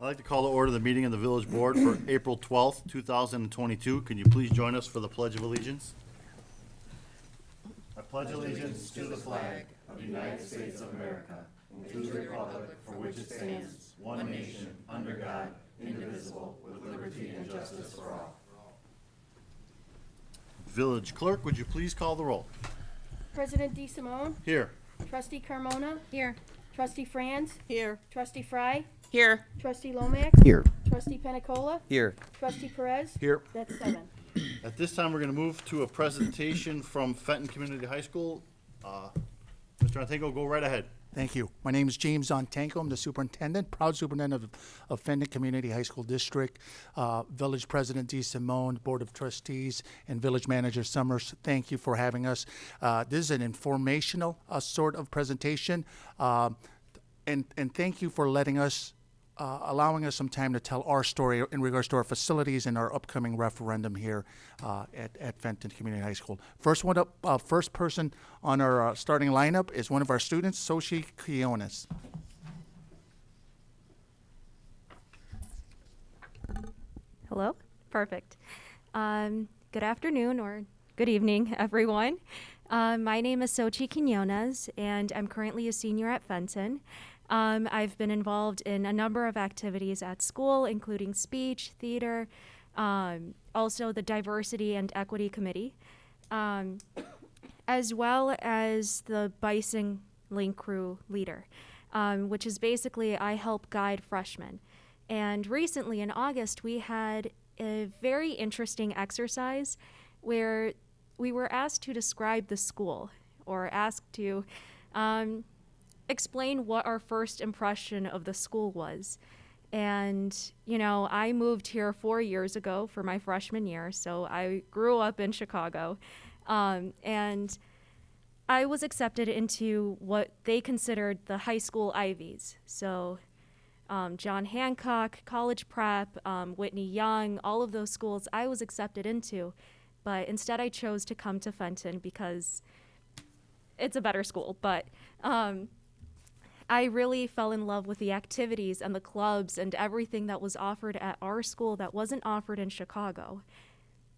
I'd like to call to order the meeting of the Village Board for April 12th, 2022. Can you please join us for the Pledge of Allegiance? I pledge allegiance to the flag of the United States of America and to the republic for which it stands, one nation, under God, indivisible, with liberty and justice for all. Village Clerk, would you please call the roll? President DeSimone, Here. Trustee Carmona, Here. Trustee Franz, Here. Trustee Fry, Here. Trustee Lomax, Here. Trustee Penicola, Here. Trustee Perez. Here. That's 7. At this time, we're going to move to a presentation from Fenton Community High School. Mr. Antango, go right ahead. Thank you. My name is James Ontanko. I'm the superintendent, proud superintendent of Fenton Community High School District. Village President D. Simone, Board of Trustees, and Village Manager Summers, thank you for having us. This is an informational sort of presentation, and thank you for letting us, allowing us some time to tell our story in regards to our facilities and our upcoming referendum here at Fenton Community High School. First one up, first person on our starting lineup is one of our students, Sochi Quiones. Hello? Perfect. Good afternoon or good evening, everyone. My name is Sochi Quinones, and I'm currently a senior at Fenton. I've been involved in a number of activities at school, including speech, theater, also the Diversity and Equity Committee, as well as the Bison Link Crew leader, which is basically I help guide freshmen. And recently in August, we had a very interesting exercise where we were asked to describe the school or asked to explain what our first impression of the school was. And, you know, I moved here 4 years ago for my freshman year, so I grew up in Chicago. And I was accepted into what they considered the high school Ivies. So John Hancock, College Prep, Whitney Young, all of those schools I was accepted into. But instead I chose to come to Fenton because it's a better school. But I really fell in love with the activities and the clubs and everything that was offered at our school that wasn't offered in Chicago.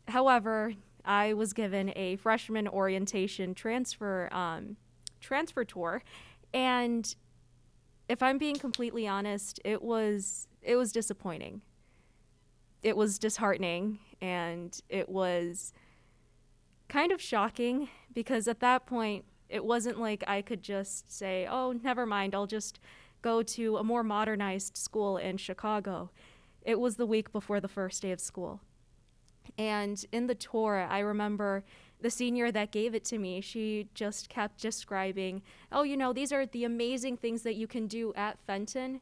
However, I was given a freshman orientation transfer tour, and if I'm being completely honest, it was disappointing. It was disheartening, and it was kind of shocking because at that point, it wasn't like I could just say, oh, never mind, I'll just go to a more modernized school in Chicago. It was the week before the first day of school. And in the tour, I remember the senior that gave it to me, she just kept describing, oh, you know, these are the amazing things that you can do at Fenton,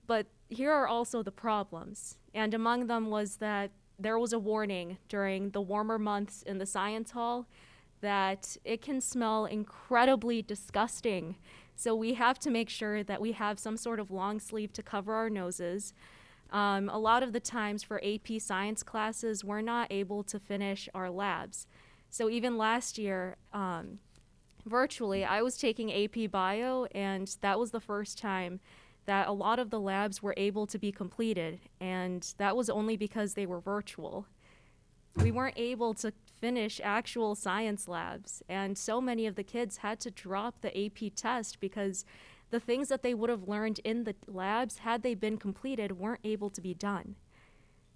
but here are also the problems. And among them was that there was a warning during the warmer months in the science hall that it can smell incredibly disgusting. So we have to make sure that we have some sort of long sleeve to cover our noses. A lot of the times for AP science classes, we're not able to finish our labs. So even last year, virtually, I was taking AP Bio, and that was the first time that a lot of the labs were able to be completed, and that was only because they were virtual. We weren't able to finish actual science labs, and so many of the kids had to drop the AP test because the things that they would have learned in the labs, had they been completed, weren't able to be done.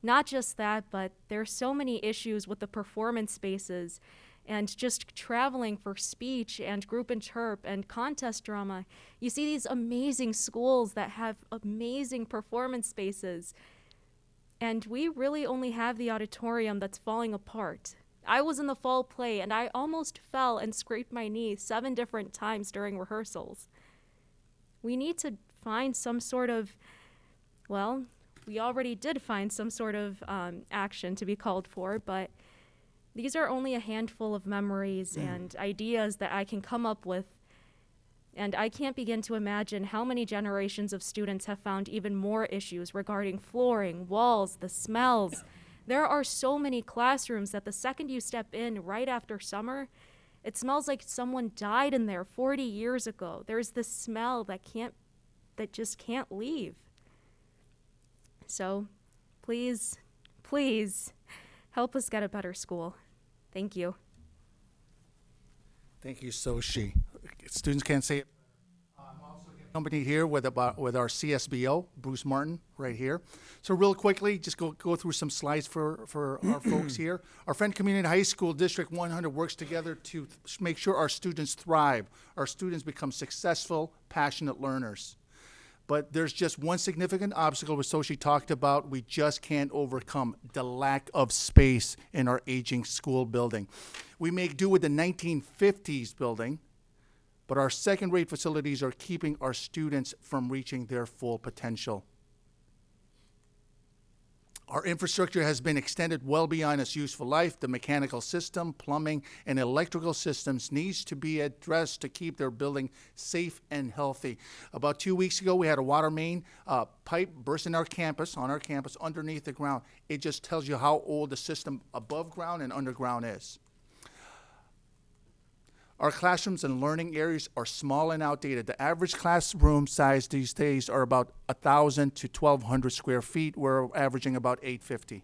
Not just that, but there's so many issues with the performance spaces and just traveling for speech and group interp and contest drama. You see these amazing schools that have amazing performance spaces, and we really only have the auditorium that's falling apart. I was in the fall play, and I almost fell and scraped my knee 7 different times during rehearsals. We need to find some sort of, well, we already did find some sort of action to be called for, but these are only a handful of memories and ideas that I can come up with, and I can't begin to imagine how many generations of students have found even more issues regarding flooring, walls, the smells. There are so many classrooms that the second you step in right after summer, it smells like someone died in there 40 years ago. There's this smell that just can't leave. So please, please help us get a better school. Thank you. Thank you, Soshi. Students can't say it. I'm also accompanied here with our CSBO, Bruce Martin, right here. So real quickly, just go through some slides for our folks here. Our Fenton Community High School District 100 works together to make sure our students thrive, our students become successful, passionate learners. But there's just one significant obstacle which Soshi talked about we just can't overcome: the lack of space in our aging school building. We make do with the 1950s building, but our second-rate facilities are keeping our students from reaching their full potential. Our infrastructure has been extended well beyond its useful life. The mechanical system, plumbing, and electrical systems needs to be addressed to keep their building safe and healthy. About 2 weeks ago, we had a water main pipe burst on our campus, underneath the ground. It just tells you how old the system above ground and underground is. Our classrooms and learning areas are small and outdated. The average classroom size these days are about 1,000 to 1,200 square feet. We're averaging about 850.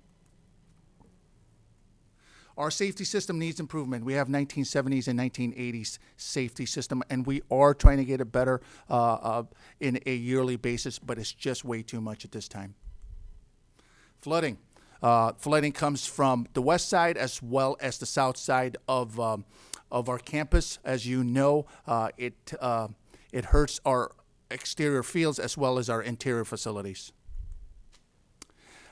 Our safety system needs improvement. We have 1970s and 1980s safety system, and we are trying to get it better in a yearly basis, but it's just way too much at this time. Flooding. Flooding comes from the west side as well as the south side of our campus. As you know, it hurts our exterior fields as well as our interior facilities.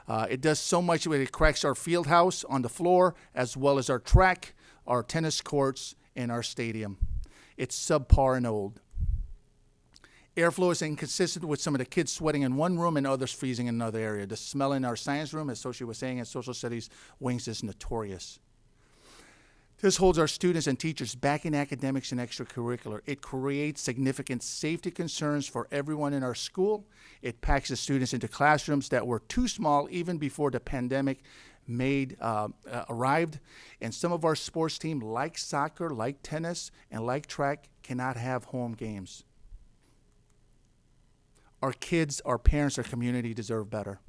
It does so much that it cracks our field house on the floor as well as our track, our tennis courts, and our stadium. It's subpar and old. Airflow is inconsistent with some of the kids sweating in one room and others freezing in another area. The smell in our science room, as Soshi was saying, and social studies wings is notorious. This holds our students and teachers back in academics and extracurricular. It creates significant safety concerns for everyone in our school. It packs the students into classrooms that were too small even before the pandemic arrived. And some of our sports teams, like soccer, like tennis, and like track, cannot have home games. Our kids, our parents, our community deserve better.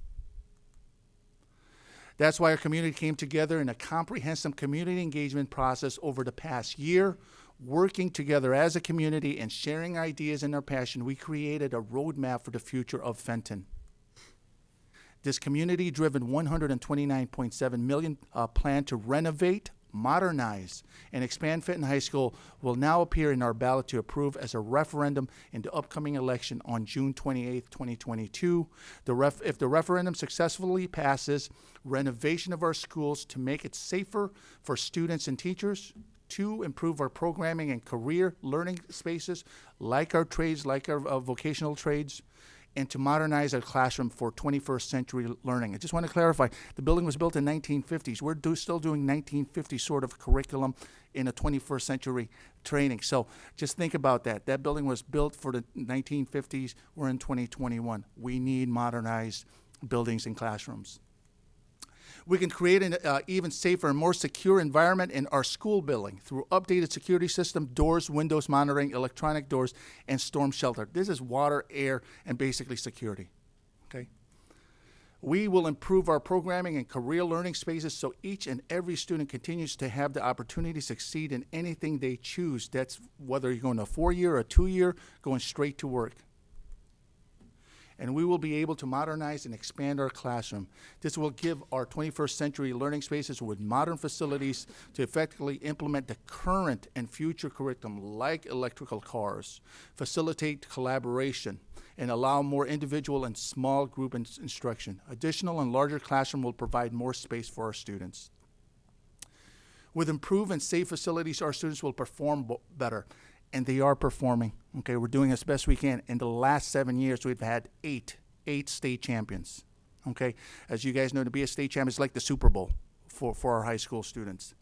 That's why our community came together in a comprehensive community engagement process over the past year. Working together as a community and sharing ideas and our passion, we created a roadmap for the future of Fenton. This community-driven $129.7 million plan to renovate, modernize, and expand Fenton High School will now appear in our ballot to approve as a referendum in the upcoming election on June 28, 2022. If the referendum successfully passes, renovation of our schools to make it safer for students and teachers, to improve our programming and career learning spaces like our trades, like our vocational trades, and to modernize our classroom for 21st century learning. I just want to clarify, the building was built in 1950s. We're still doing 1950 sort of curriculum in a 21st century training. So just think about that. That building was built for the 1950s. We're in 2021. We need modernized buildings and classrooms. We can create an even safer and more secure environment in our school building through updated security system, doors, windows monitoring, electronic doors, and storm shelter. This is water, air, and basically security, okay? We will improve our programming and career learning spaces so each and every student continues to have the opportunity to succeed in anything they choose. That's whether you're going to a 4-year or a 2-year, going straight to work. And we will be able to modernize and expand our classroom. This will give our 21st century learning spaces with modern facilities to effectively implement the current and future curriculum like electrical cars, facilitate collaboration, and allow more individual and small group instruction. Additional and larger classroom will provide more space for our students. With improved and safe facilities, our students will perform better. And they are performing. Okay, we're doing as best we can. In the last 7 years, we've had eight state champions. Okay, as you guys know, to be a state champion is like the Super Bowl for our high school students.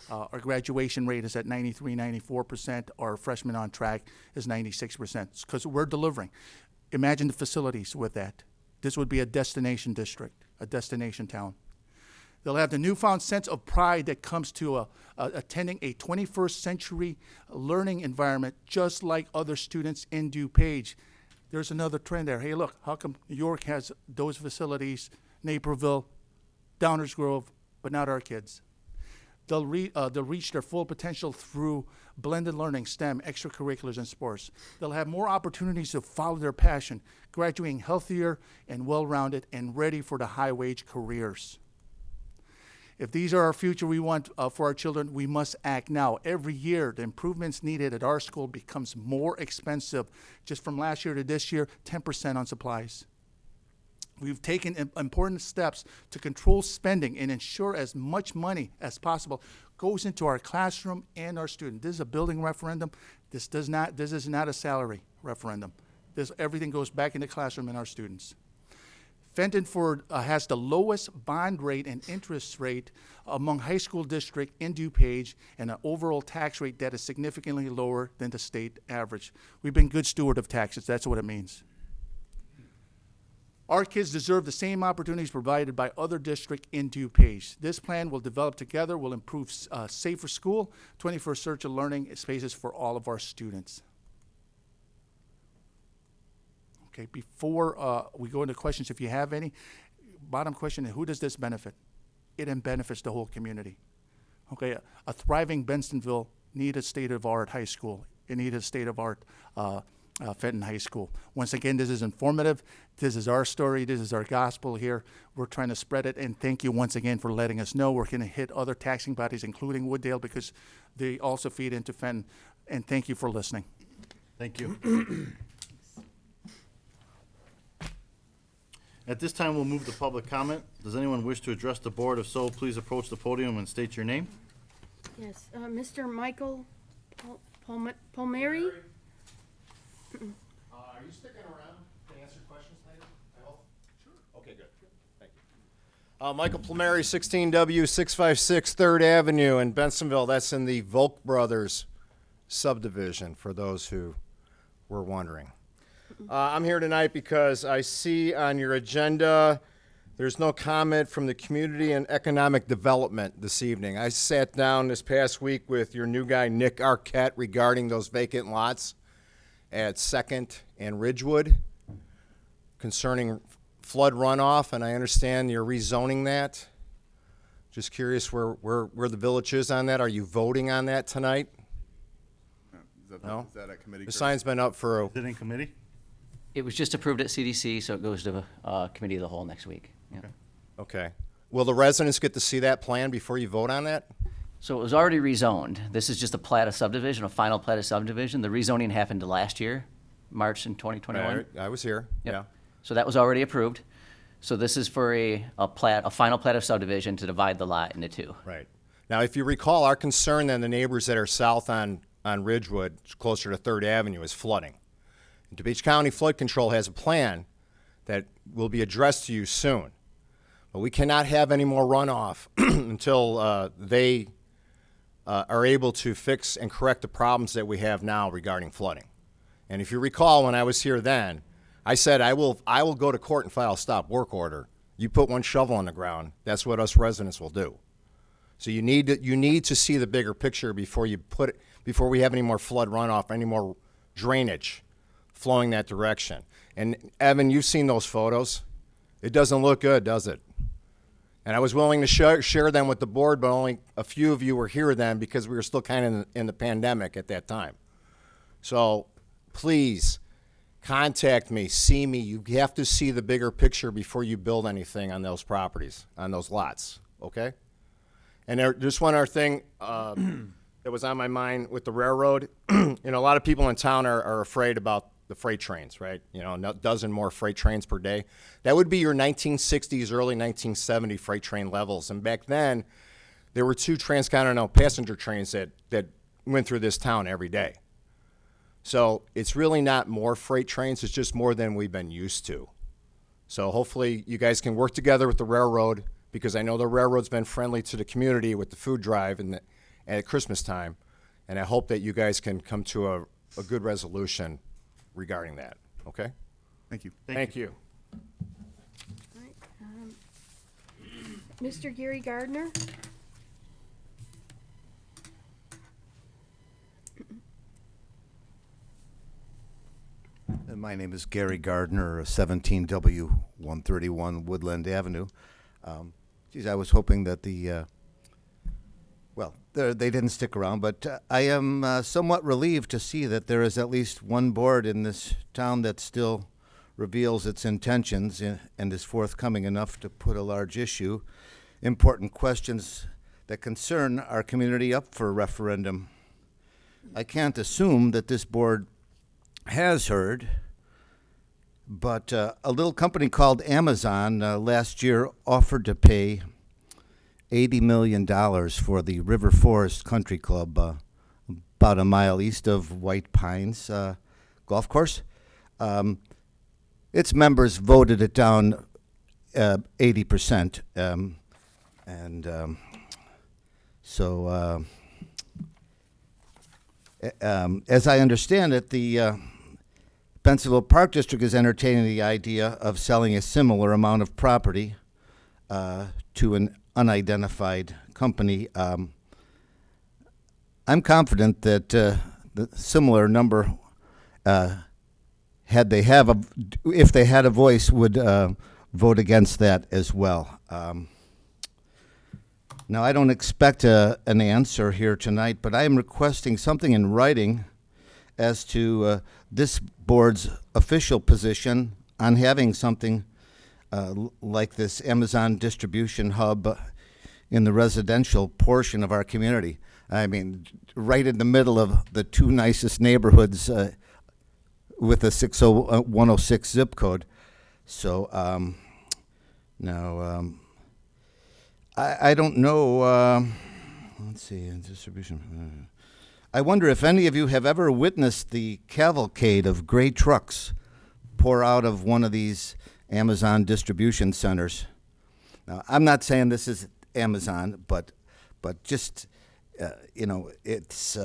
Our graduation rate is at 93, 94%. Our freshmen on track is 96% because we're delivering. Imagine the facilities with that. This would be a destination district, a destination town. They'll have the newfound sense of pride that comes to attending a 21st century learning environment just like other students in DuPage. there's another trend there. Hey, look, how come York has those facilities, Naperville, Downers Grove, but not our kids? They'll reach their full potential through blended learning, STEM, extracurriculars, and sports. They'll have more opportunities to follow their passion, graduating healthier and well-rounded and ready for the high-wage careers. If these are our future we want for our children, we must act now. Every year, the improvements needed at our school becomes more expensive. Just from last year to this year, 10% on supplies. We've taken important steps to control spending and ensure as much money as possible goes into our classroom and our students. This is a building referendum. This is not a salary referendum. Everything goes back in the classroom and our students. Fenton Ford has the lowest bond rate and interest rate among high school district in DuPage and an overall tax rate that is significantly lower than the state average. We've been good steward of taxes. That's what it means. Our kids deserve the same opportunities provided by other districts in DuPage. This plan will develop together, will improve safer school, 21st century learning spaces for all of our students. Okay, before we go into questions, if you have any, bottom question is, who does this benefit? It benefits the whole community. Okay, a thriving Bensonville needs a state-of-the-art high school. It needs a state-of-the-art Fenton High School. Once again, this is informative. This is our story. This is our gospel here. We're trying to spread it, and thank you once again for letting us know. We're going to hit other taxing bodies, including Wooddale, because they also feed into Fenton, and thank you for listening. Thank you. At this time, we'll move to public comment. Does anyone wish to address the board? If so, please approach the podium and state your name. Yes, Mr. Michael Palmieri? Are you sticking around to answer questions later? I hope. Sure. Okay, good. Thank you. Michael Palmieri, 16W 656 3rd Avenue in Bensonville. That's in the Volk Brothers subdivision, for those who were wondering. I'm here tonight because I see on your agenda there's no comment from the Community and Economic Development this evening. I sat down this past week with your new guy, Nick Arquette, regarding those vacant lots at 2nd and Ridgewood concerning flood runoff, and I understand you're rezoning that. Just curious where the village is on that. Are you voting on that tonight? No? Is that a committee? The sign's been up for Is it in committee? It was just approved at CDC, so it goes to committee of the whole next week. Yeah. Okay. Will the residents get to see that plan before you vote on that? So it was already rezoned. This is just a plat of subdivision, a final plat of subdivision. The rezoning happened last year, March in 2021. I was here. Yep. Yeah. So that was already approved. So this is for a final plat of subdivision to divide the lot into two. Right. Now, if you recall, our concern then, the neighbors that are south on Ridgewood, closer to 3rd Avenue, is flooding. And DuPage County Flood Control has a plan that will be addressed to you soon. But we cannot have any more runoff until they are able to fix and correct the problems that we have now regarding flooding. And if you recall, when I was here then, I said I will go to court and file a stop work order. You put one shovel on the ground, that's what us residents will do. So you need to see the bigger picture before we have any more flood runoff, any more drainage flowing that direction. And Evan, you've seen those photos. It doesn't look good, does it? And I was willing to share them with the board, but only a few of you were here then because we were still kind of in the pandemic at that time. So please contact me, see me. You have to see the bigger picture before you build anything on those properties, on those lots, okay? And just one other thing that was on my mind with the railroad. A lot of people in town are afraid about the freight trains, right? A dozen more freight trains per day. That would be your 1960s, early 1970 freight train levels. And back then, there were 2 transcontinental passenger trains that went through this town every day. So it's really not more freight trains, it's just more than we've been used to. So hopefully you guys can work together with the railroad, because I know the railroad's been friendly to the community with the food drive and at Christmas time. And I hope that you guys can come to a good resolution regarding that, okay? Thank you. Thank you. All right, Mr. Gary Gardner? My name is Gary Gardner, 17W131 Woodland Avenue. I was hoping that they didn't stick around, but I am somewhat relieved to see that there is at least one board in this town that still reveals its intentions and is forthcoming enough to put a large issue, important questions that concern our community up for referendum. I can't assume that this board has heard, but a little company called Amazon last year offered to pay $80 million for the River Forest Country Club, about a mile east of White Pines golf course. Its members voted it down 80%. As I understand it, the Pennsylvania Park District is entertaining the idea of selling a similar amount of property to an unidentified company. I'm confident that the similar number, if they had a voice, would vote against that as well. Now, I don't expect an answer here tonight, but I am requesting something in writing as to this board's official position on having something like this Amazon distribution hub in the residential portion of our community. I mean, right in the middle of the two nicest neighborhoods with a 106 zip code. So now I don't know. Let's see, distribution. I wonder if any of you have ever witnessed the cavalcade of gray trucks pour out of one of these Amazon distribution centers. Now, I'm not saying this is Amazon, but just it's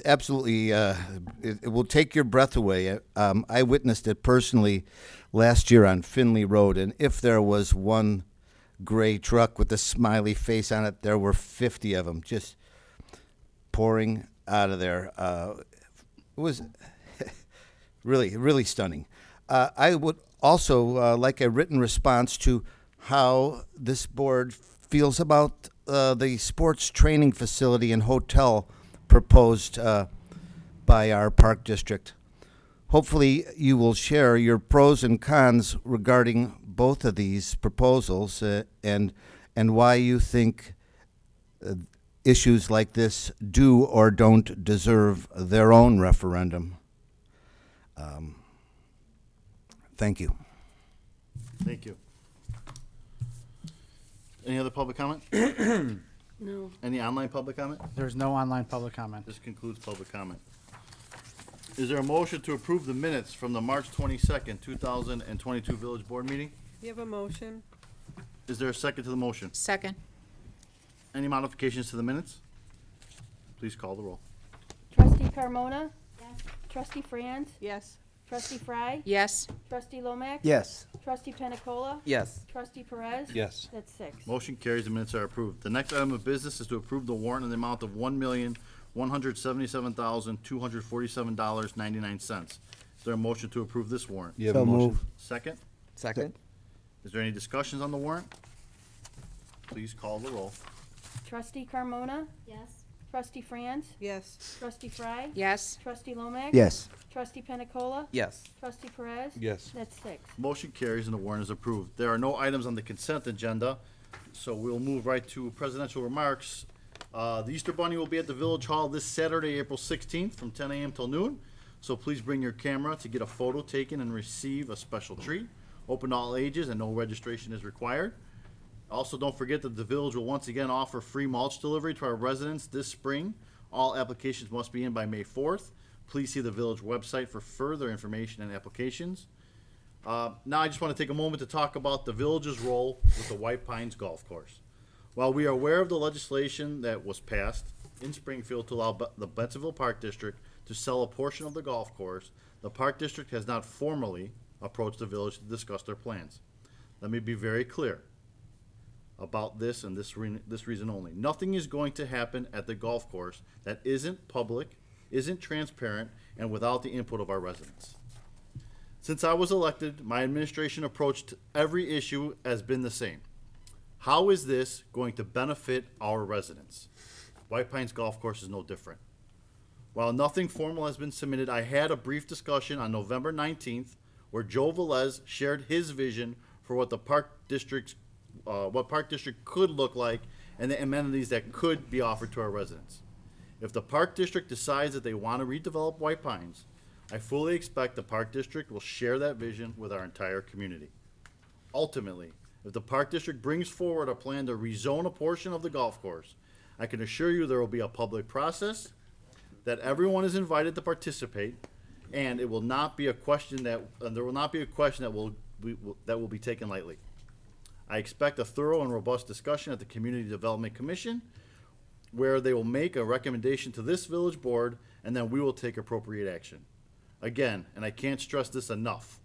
absolutely it will take your breath away. I witnessed it personally last year on Finley Road, and if there was one gray truck with a smiley face on it, there were 50 of them just pouring out of there. It was really, really stunning. I would also like a written response to how this board feels about the sports training facility and hotel proposed by our park district. Hopefully you will share your pros and cons regarding both of these proposals and why you think issues like this do or don't deserve their own referendum. Thank you. Thank you. Any other public comment? No. Any online public comment? There's no online public comment. This concludes public comment. Is there a motion to approve the minutes from the March 22nd, 2022 Village Board meeting? You have a motion? Is there a second to the motion? Second. Any modifications to the minutes? Please call the roll. Trustee Carmona? Yes. Trustee Franz? Yes. Trustee Fry? Yes. Trustee Lomax? Yes. Trustee Penicola? Yes. Trustee Perez? Yes. That's 6. Motion carries, the minutes are approved. The next item of business is to approve the warrant in the amount of $1,177,247.99. Is there a motion to approve this warrant? You have a motion? Second? Second? Is there any discussions on the warrant? Please call the roll. Trustee Carmona? Yes. Trustee Franz? Yes. Trustee Fry? Yes. Trustee Lomax? Yes. Trustee Penicola? Yes. Trustee Perez? Yes. That's 6. Motion carries and the warrant is approved. There are no items on the consent agenda, so we'll move right to presidential remarks. The Easter Bunny will be at the Village Hall this Saturday, April 16th from 10 a.m. till noon. So please bring your camera to get a photo taken and receive a special treat. Open to all ages and no registration is required. Also, don't forget that the village will once again offer free mulch delivery to our residents this spring. All applications must be in by May 4th. Please see the village website for further information and applications. Now I just want to take a moment to talk about the village's role with the White Pines Golf Course. While we are aware of the legislation that was passed in Springfield to allow the Bentonville Park District to sell a portion of the golf course, the Park District has not formally approached the village to discuss their plans. Let me be very clear about this and this reason only. Nothing is going to happen at the golf course that isn't public isn't transparent and without the input of our residents. Since I was elected, my administration approach to every issue has been the same. How is this going to benefit our residents? White Pines Golf Course is no different. While nothing formal has been submitted, I had a brief discussion on November 19th where Joe Velez shared his vision for what the Park District could look like and the amenities that could be offered to our residents. If the Park District decides that they want to redevelop White Pines, I fully expect the Park District will share that vision with our entire community. Ultimately, if the Park District brings forward a plan to rezone a portion of the golf course, I can assure you there will be a public process, that everyone is invited to participate, and it will not be a question that will be taken lightly. I expect a thorough and robust discussion at the Community Development Commission, where they will make a recommendation to this village board, and then we will take appropriate action. Again, and I can't stress this enough,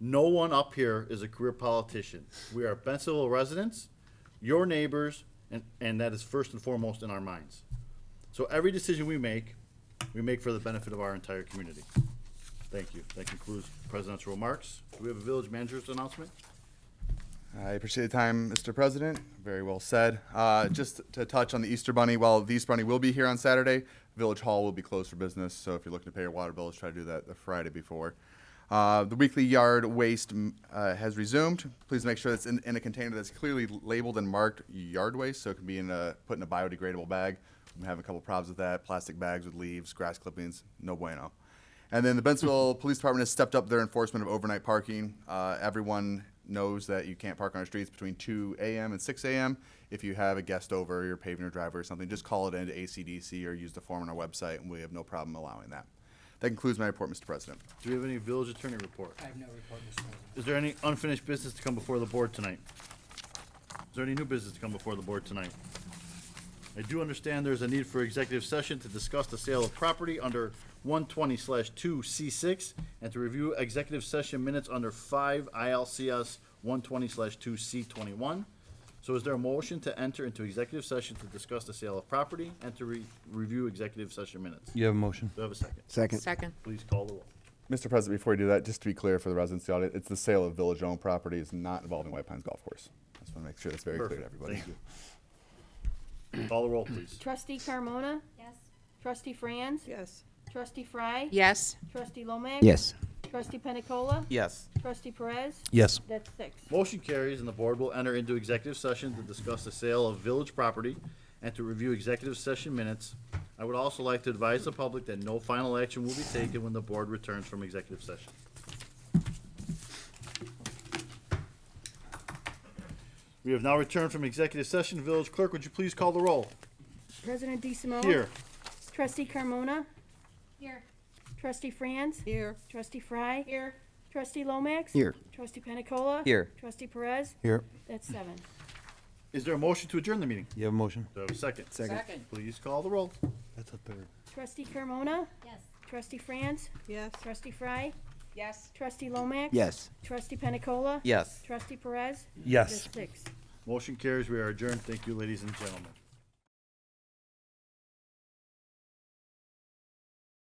no one up here is a career politician. We are Bensonville residents, your neighbors, and that is first and foremost in our minds. So every decision we make for the benefit of our entire community. Thank you. That concludes presidential remarks. Do we have a village manager's announcement? I appreciate the time, Mr. President. Very well said. Just to touch on the Easter Bunny, while the Easter Bunny will be here on Saturday, Village Hall will be closed for business. So if you're looking to pay your water bills, try to do that the Friday before. The weekly yard waste has resumed. Please make sure it's in a container that's clearly labeled and marked yard waste, so it can be put in a biodegradable bag. I'm having a couple problems with that. Plastic bags with leaves, grass clippings, no bueno. And then the Bensonville Police Department has stepped up their enforcement of overnight parking. Everyone knows that you can't park on our streets between 2 a.m. and 6 a.m. If you have a guest over, you're paving your driveway or something, just call it into ACDC or use the form on our website, and we have no problem allowing that. That concludes my report, Mr. President. Do we have any village attorney report? I have no report, Mr. President. Is there any unfinished business to come before the board tonight? Is there any new business to come before the board tonight? I do understand there's a need for executive session to discuss the sale of property under 120/2C6 and to review executive session minutes under 5 ILCS 120/2C21. So is there a motion to enter into executive session to discuss the sale of property and to review executive session minutes? You have a motion. Do I have a second? Second. Please call the roll. Mr. President, before we do that, just to be clear for the residents of the audience, it's the sale of village-owned property. It's not involving White Pines Golf Course. I just want to make sure that's very clear to Perfect. everybody. Thank you. Call the roll, please. Trustee Carmona? Yes. Trustee Franz? Yes. Trustee Fry? Yes. Trustee Lomax? Yes. Trustee Penicola? Yes. Trustee Perez? Yes. That's 6. Motion carries, and the board will enter into executive session to discuss the sale of village property and to review executive session minutes. I would also like to advise the public that no final action will be taken when the board returns from executive session. We have now returned from executive session. Village Clerk, would you please call the roll? President DeSimone? Here. Trustee Carmona? Here. Trustee Franz? Here. Trustee Fry? Here. Trustee Lomax? Here. Trustee Penicola? Here. Trustee Perez? Here. That's 7. Is there a motion to adjourn the meeting? You have a motion. Do I have a second? Second. Please call the roll. That's a third. Trustee Carmona? Yes. Trustee Franz? Yes. Trustee Fry? Yes. Trustee Lomax? Yes. Trustee Penicola? Yes. Trustee Perez? Yes. That's 6. Motion carries. We are adjourned. Thank you, ladies and gentlemen.